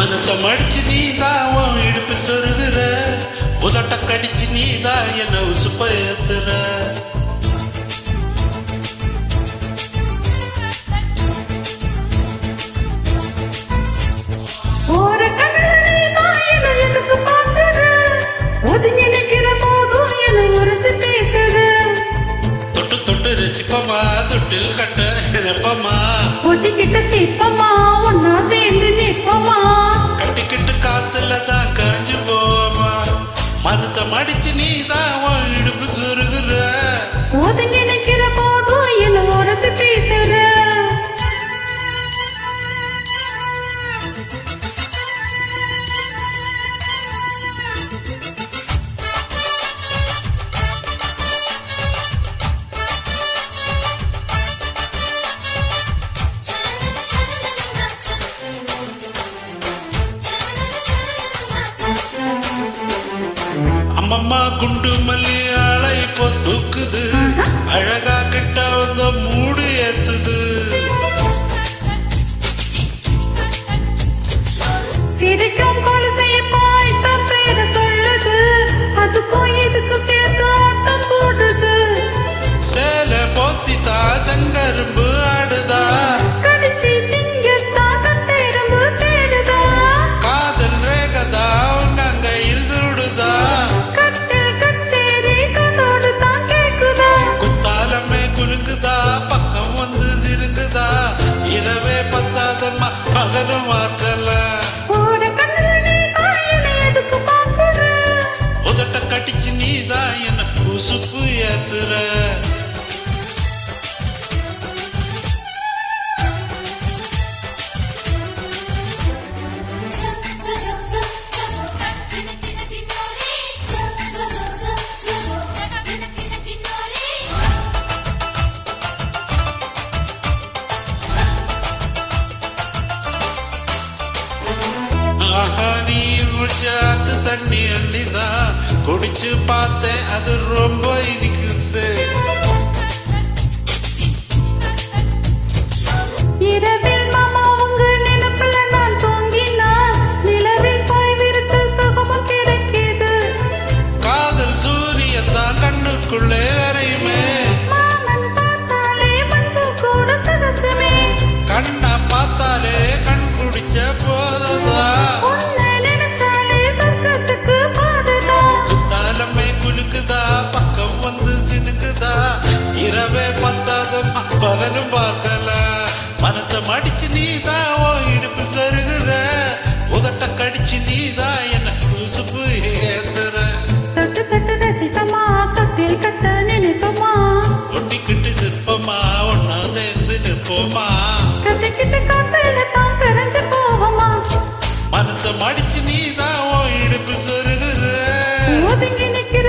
மனச மடிச்சு நீதான் இடுப்பு சொருகிற, உதட்ட கடிச்சு நீதான் என்ன உசுப்ப ஏத்துற. தொட்டு தொட்டு ரசிப்பமா, தொட்டில் கட்ட நினைப்பமா, ஒட்டிக்கிட்ட சிப்பமா, ஒன்னா சேர்ந்து நிற்பமா, கட்டிக்கிட்டு காத்துல தான் கரைஞ்சு போவமா. மனச மடிச்சு நீதான் இடுப்பு சொருகிற, ஒதுங்கி நிக்கிற போதும் என்ன உரத்து பேசுற. அம்மம்மா குண்டு மல்லி ஆளை இப்போ தூக்குது, அழகா கிட்ட வந்த மூடு ஏத்துது. சிரிக்கும் கொலுசைய பாய்த்த பேர சொல்லுது, அதுக்கும் இதுக்கும் சேர்த்து ஆட்டம் போடுது. சேல போத்தி தங்கரும்பு ஆடுதா, கடிச்சு திங்கத்தான் கட்டெரும்பு தேடுதா, காதல் ரேகதா உன்னங்கையில் தூடுதா. கட்டில் கச்சேரி கதோடு தான் கேக்குதா, குத்தாலமே குலுக்குதா, பக்கம் வந்து திருங்குதா. இரவே பத்தாதம்மா பகலும் வாக்கல, ஓட கண்ணுல நீ தாயனை எதுக்கு பாக்குற. உதட்ட கட்டிச்சு நீதான் என்ன உசுப்பு ஏத்துற. ஆஹா நீ முடிச்சாத்து தண்ணி அள்ளிதான் குடிச்சு பார்த்தேன், அது ரொம்ப இனிக்குது. இரவில் மாமா உங்க நினைப்புல நான் தூங்கினா, நிலவில் போய் விருத்த சுகமும் கிடைக்குது. காதல் சூரியன் தான் கண்ணுக்குள்ளே அறையுமே, மாமன் பார்த்தாலே மஞ்சள் கூட சகசுமே, கண்ணா பார்த்தாலே கண் குடிச்ச போததா. உன்னை நினைச்சாலே சொர்க்கத்துக்கு பாதுதா. குத்தாலமே குலுக்குதா, பக்கம் வந்து சினுக்குதா. இரவே பத்தாதம்மா பகலும் பார்க்கல, மனச மடிச்சு நீதான் இடுப்பு சருகுற, உதட்ட கடிச்சு நீதான் என்ன உசுப்பு ஏத்துற. தொட்டு தொட்டு ரசிக்கமா, கட்டில் கட்ட நினைப்பமா, ஒட்டிக்கிட்டு சிற்பமா, ஒன்னா சேர்ந்து நிற்போமா. கட்டிக்கிட்டு காத்துல தான் கரைஞ்சு போவோமா, மனச மடிச்சு நீதான் இடுப்பு சொருகுற, ஒதுங்கி நிக்கிற